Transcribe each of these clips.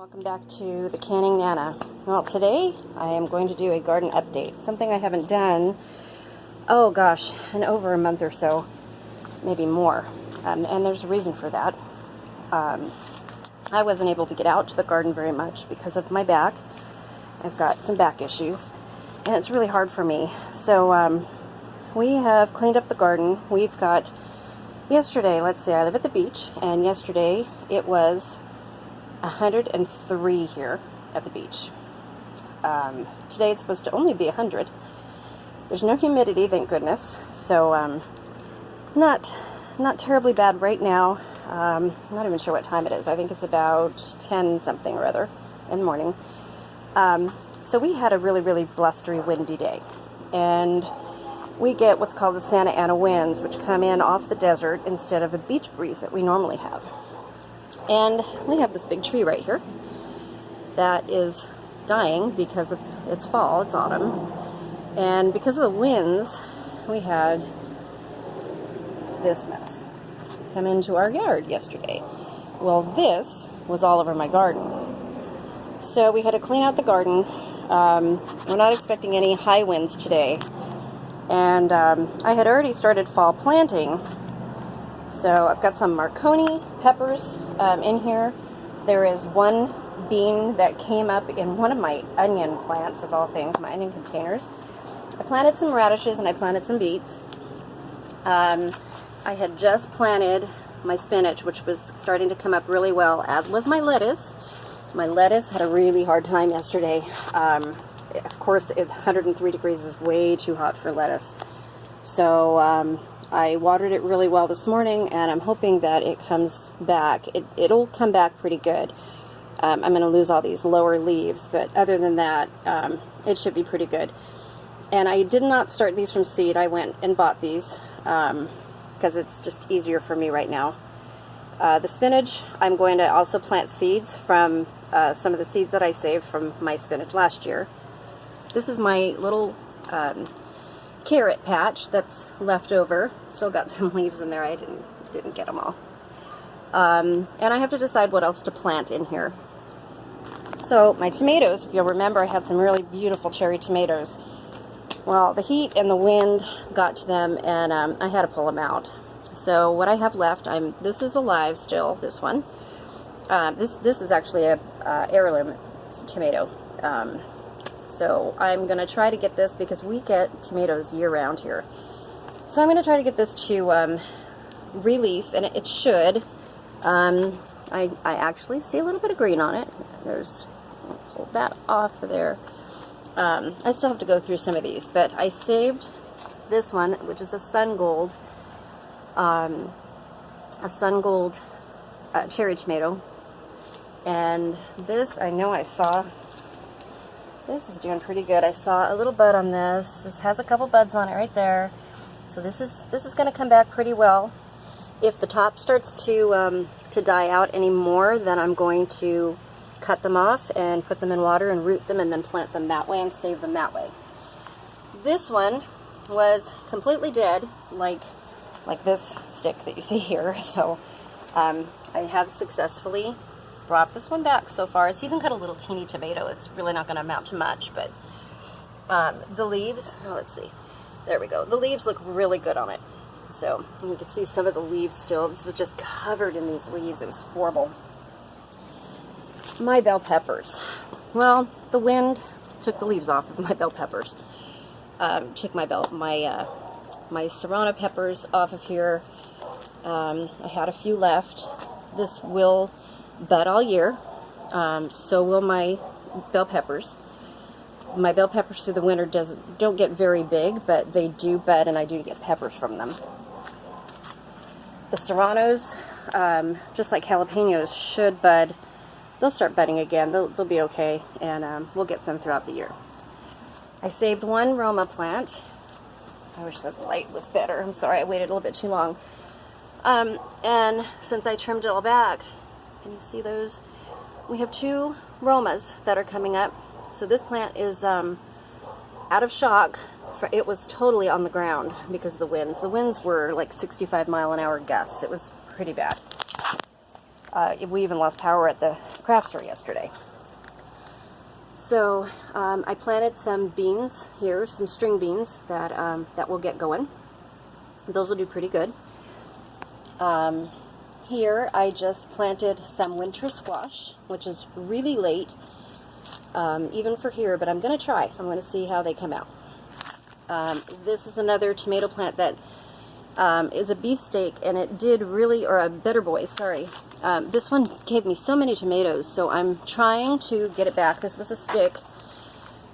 Welcome back to the Canning Nana. Well, today I am going to do a garden update, something I haven't done, oh gosh, in over a month or so, maybe more, and there's a reason for that. I wasn't able to get out to the garden very much because of my back. I've got some back issues, and it's really hard for me. So we have cleaned up the garden. We've got, yesterday, let's see, I live at the beach, and yesterday it was 103 here at the beach. Today it's supposed to only be 100. There's no humidity, thank goodness. So not terribly bad right now. Not even sure what time it is. I think it's about 10 something or other in the morning. So we had a really blustery, windy day, and we get what's called the Santa Ana winds, which come in off the desert instead of a beach breeze that we normally have. And we have this big tree right here that is dying because of it's fall, it's autumn. And because of the winds, we had this mess come into our yard yesterday. Well, this was all over my garden. So we had to clean out the garden. We're not expecting any high winds today. And I had already started fall planting. So I've got some Marconi peppers in here. There is one bean that came up in one of my onion plants, of all things, my onion containers. I planted some radishes and I planted some beets. I had just planted my spinach, which was starting to come up really well, as was my lettuce. My lettuce had a really hard time yesterday. Of course, it's 103 degrees is way too hot for lettuce. So I watered it really well this morning, and I'm hoping that it comes back. It'll come back pretty good. I'm going to lose all these lower leaves, but other than that, it should be pretty good. And I did not start these from seed. I went and bought these because it's just easier for me right now. The spinach, I'm going to also plant seeds from some of the seeds that I saved from my spinach last year. This is my little carrot patch that's left over. Still got some leaves in there. I didn't get them all. And I have to decide what else to plant in here. So my tomatoes, if you'll remember, I had some really beautiful cherry tomatoes. Well, the heat and the wind got to them, and I had to pull them out. So what I have left, this is alive still, this one. This is actually a heirloom tomato. So I'm going to try to get this, because we get tomatoes year-round here. So I'm going to try to get this to relief, and it should. I actually see a little bit of green on it. I'll hold that off of there. I still have to go through some of these, but I saved this one, which is a sun gold cherry tomato. And this, I know I saw. This is doing pretty good. I saw a little bud on this. This has a couple buds on it right there. So this is going to come back pretty well. If the top starts to die out anymore, then I'm going to cut them off and put them in water and root them and then plant them that way and save them that way. This one was completely dead, like this stick that you see here. So I have successfully brought this one back so far. It's even got a little teeny tomato. It's really not going to amount to much, but the leaves, let's see, there we go. The leaves look really good on it. So you can see some of the leaves still. This was just covered in these leaves. It was horrible. My bell peppers. Well, the wind took the leaves off of my bell peppers. Took my serrano peppers off of here. I had a few left. This will bud all year, so will my bell peppers. My bell peppers through the winter don't get very big, but they do bud, and I do get peppers from them. The serranos, just like jalapenos, should bud. They'll start budding again. They'll be okay, and we'll get some throughout the year. I saved one Roma plant. I wish the light was better. I'm sorry, I waited a little bit too long. And since I trimmed it all back, can you see those? We have two Romas that are coming up. So this plant is out of shock. It was totally on the ground because of the winds. The winds were like 65-mile-an-hour gusts. It was pretty bad. We even lost power at the craft store yesterday. So I planted some beans here, some string beans that will get going. Those will do pretty good. Here I just planted some winter squash, which is really late, even for here, but I'm going to try. I'm going to see how they come out. This is another tomato plant that is a beefsteak, and it did really, or a better boy, sorry. This one gave me so many tomatoes, so I'm trying to get it back. This was a stick.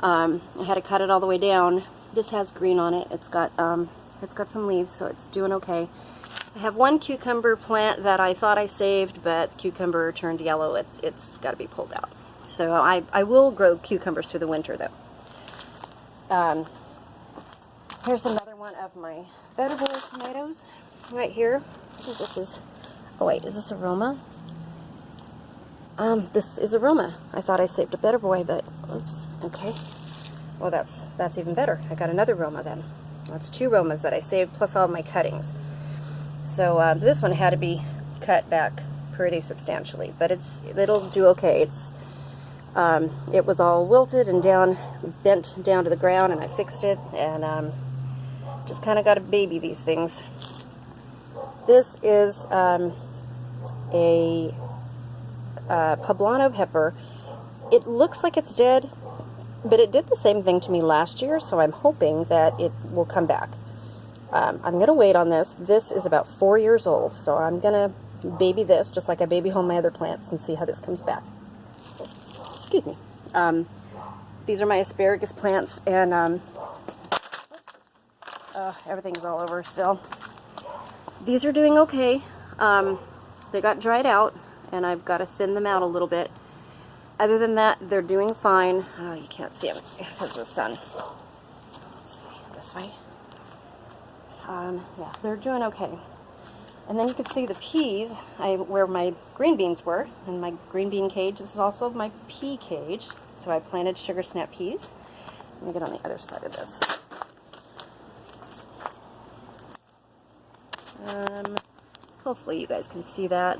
I had to cut it all the way down. This has green on it. It's got some leaves, so it's doing okay. I have one cucumber plant that I thought I saved, but cucumber turned yellow. It's got to be pulled out. So I will grow cucumbers through the winter, though. Here's another one of my Better Boy tomatoes right here. This is, oh wait, is this aroma? This is aroma. I thought I saved a Better Boy, but oops, okay. Well, that's even better. I got another Roma then. That's 2 Romas that I saved, plus all of my cuttings. So this one had to be cut back pretty substantially, but it'll do okay. It was all wilted and bent down to the ground, and I fixed it, and just kind of got to baby these things. This is a poblano pepper. It looks like it's dead, but it did the same thing to me last year, so I'm hoping that it will come back. I'm going to wait on this. This is about 4 years old, so I'm going to baby this just like I baby home my other plants and see how this comes back. Excuse me. These are my asparagus plants, and everything's all over still. These are doing okay. They got dried out, and I've got to thin them out a little bit. Other than that, they're doing fine. Oh, you can't see them because of the sun. Let's see, this way. Yeah, they're doing okay. And then you can see the peas, where my green beans were, in my green bean cage. This is also my pea cage. So I planted sugar snap peas. Let me get on the other side of this. Hopefully you guys can see that.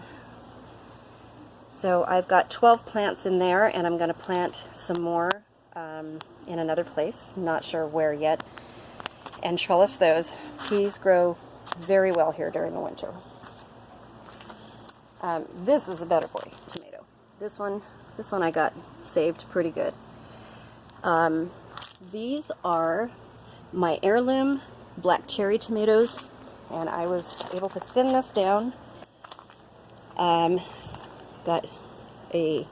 So I've got 12 plants in there, and I'm going to plant some more in another place. Not sure where yet. And trellis those. Peas grow very well here during the winter. This is a Better Boy tomato. This one I got saved pretty good. These are my heirloom black cherry tomatoes, and I was able to thin this down. Got a,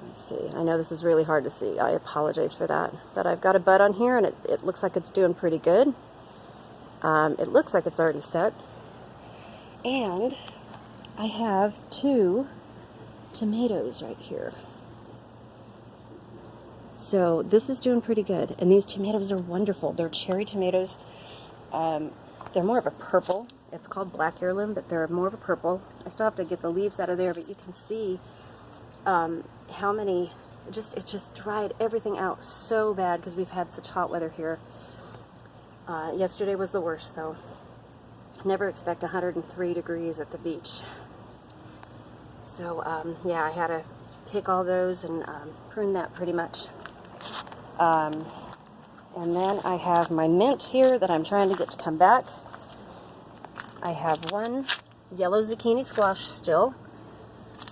let's see, I know this is really hard to see. I apologize for that. But I've got a bud on here, and it looks like it's doing pretty good. It looks like it's already set. And I have 2 tomatoes right here. So this is doing pretty good. And these tomatoes are wonderful. They're cherry tomatoes. They're more of a purple. It's called black heirloom, but they're more of a purple. I still have to get the leaves out of there, but you can see how many, it just dried everything out so bad because we've had such hot weather here. Yesterday was the worst, though. Never expect 103 degrees at the beach. So, yeah, I had to pick all those and prune that pretty much. And then I have my mint here that I'm trying to get to come back. I have 1 yellow zucchini squash still.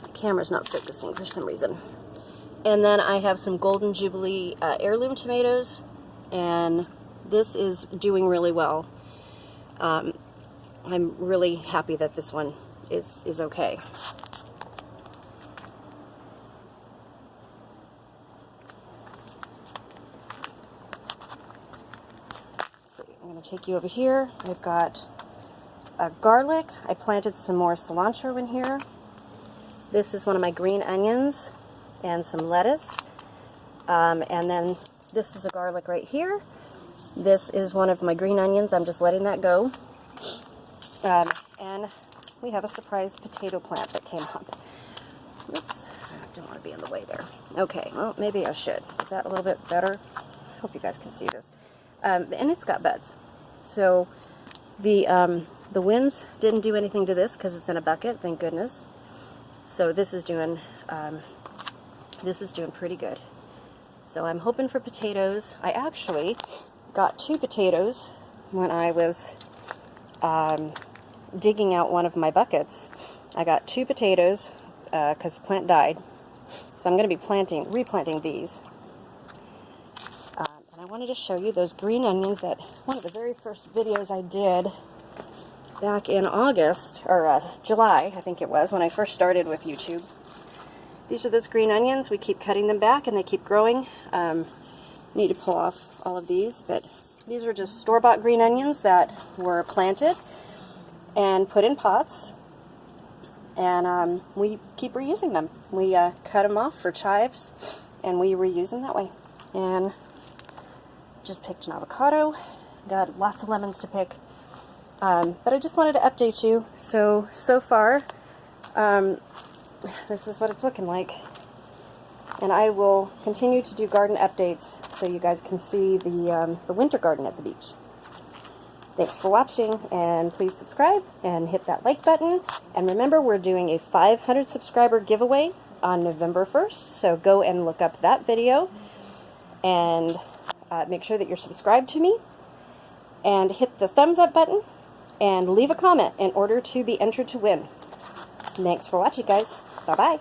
The camera's not focusing for some reason. And then I have some Golden Jubilee heirloom tomatoes, and this is doing really well. I'm really happy that this one is okay. So I'm going to take you over here. I've got garlic. I planted some more cilantro in here. This is one of my green onions and some lettuce. And then this is a garlic right here. This is one of my green onions. I'm just letting that go. And we have a surprise potato plant that came up. Oops, I don't want to be in the way there. Okay, well, maybe I should. Is that a little bit better? I hope you guys can see this. And it's got buds. So the winds didn't do anything to this because it's in a bucket, thank goodness. So this is doing pretty good. So I'm hoping for potatoes. I actually got 2 potatoes when I was digging out one of my buckets. I got 2 potatoes because the plant died. So I'm going to be replanting these. And I wanted to show you those green onions that one of the very first videos I did back in August, or July, I think it was, when I first started with YouTube. These are those green onions. We keep cutting them back and they keep growing. Need to pull off all of these, but these are just store-bought green onions that were planted and put in pots. And we keep reusing them. We cut them off for chives and we reuse them that way. And just picked an avocado. Got lots of lemons to pick. But I just wanted to update you. So far, this is what it's looking like. And I will continue to do garden updates so you guys can see the winter garden at the beach. Thanks for watching, and please subscribe and hit that like button. And remember, we're doing a 500 subscriber giveaway on November 1st, so go and look up that video and make sure that you're subscribed to me, and hit the thumbs up button and leave a comment in order to be entered to win. Thanks for watching, guys. Bye-bye.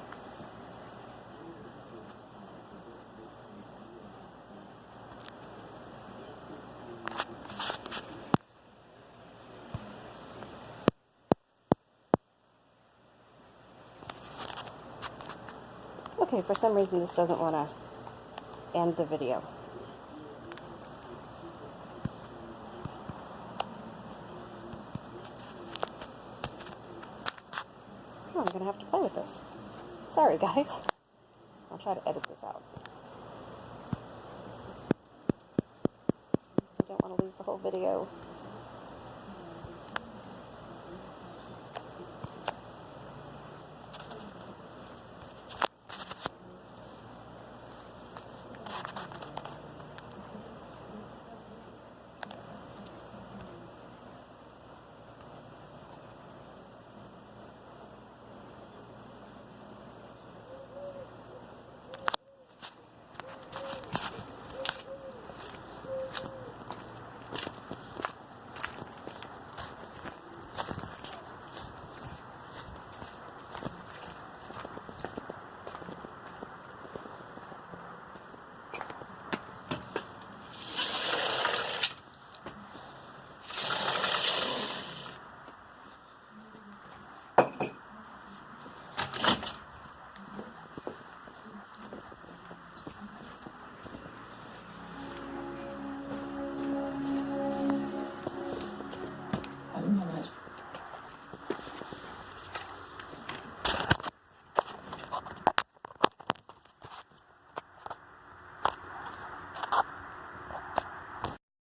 Okay, for some reason this doesn't want to end the video. Oh, I'm going to have to play with this. Sorry, guys. I'll try to edit this out. I don't want to lose the whole video.